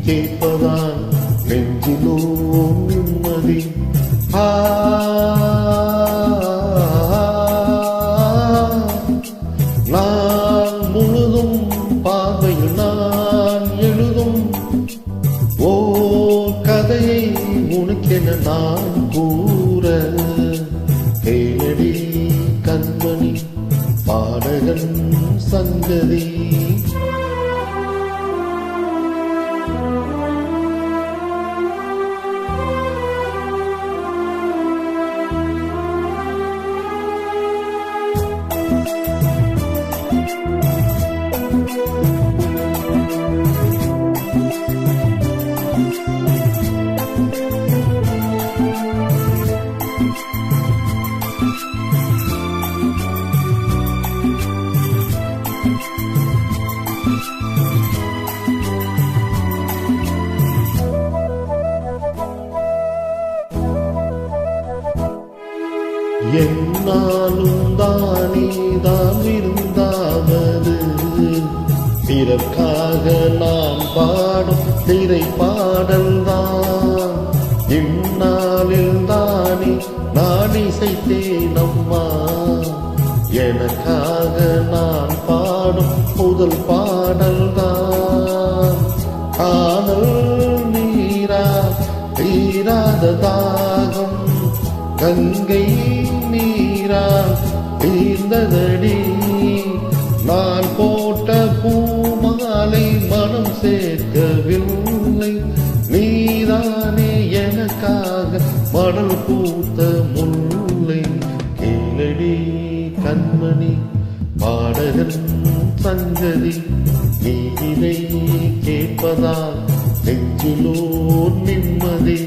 கேட்பதான் நெஞ்சிலோ நிம்மதி. நான் முழுதும் பார்வையில் நான் எழுதும் ஓர் கதையை உனக்கென நான் கூற, கேளடி கண்மணி பாடகன் சங்கதி. என்னாலும் தானேதான் இருந்தாவது, பிறர்க்காக நாம் பாடும் திரை பாடல்தான். இந்நாளில் தானே நான் இசைத்தேனம்மா, எனக்காக நான் பாடும் முதல் பாடல்தான். காதல் நீரா தீராத தாகம், கங்கை நீரா தீர்ந்ததடி. நான் போட்ட பூமாலை மனம் சேர்க்கவில்லை, நீதானே எனக்காக மணல் பூத்த முல்லை. கேளடி கண்மணி பாடகன் சங்கதி, நீ இதை கேட்பதால் நெஞ்சிலோ நிம்மதி.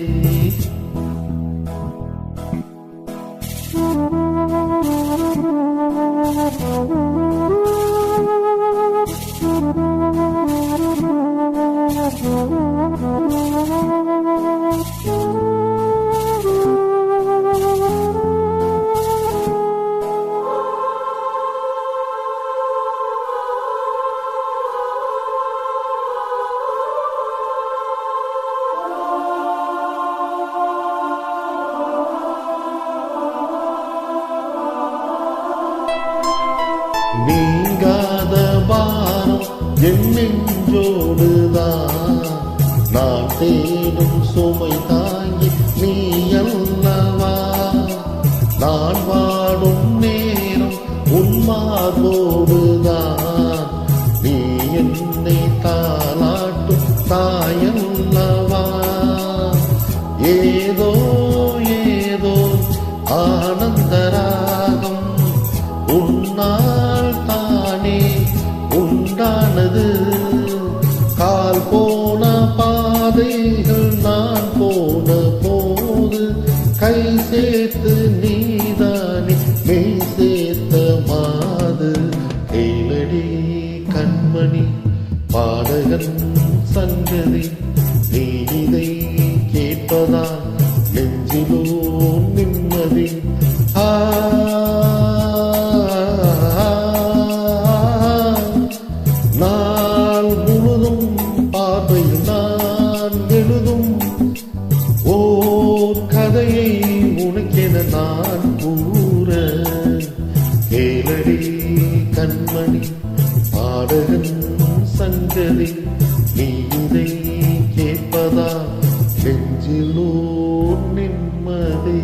நீங்காத பாரம் என் நெஞ்சோடுதான், நான் தேடும் சுமை தாங்கி நீ அல்லவா. நான் வாடும் நேரம் உன் மார்போடுதான், நீ என்னை தாலாட்டும் தாயல்லவா. ஏதோ ஏதோ ஆனந்தராகம் உன்னால் தானே உண்டானது. கால் போன பாதைகள் நான் போன போது, கை சேர்த்து நீதானே மெய் சேர்த்த மாது. கேளடி கண்மணி பாடகன் சங்கதி, நீ இதை கேட்பதால் நெஞ்சிலோ நிம்மதி. நாள் முழுதும் பார்வையில் நான் எழுதும் ஓர் கதையை உனக்கென நான் கூற, கேளடி கண்மணி பாடகன் சங்கதி, நீ இதை கேட்பதா நெஞ்சிலோ நிம்மதி.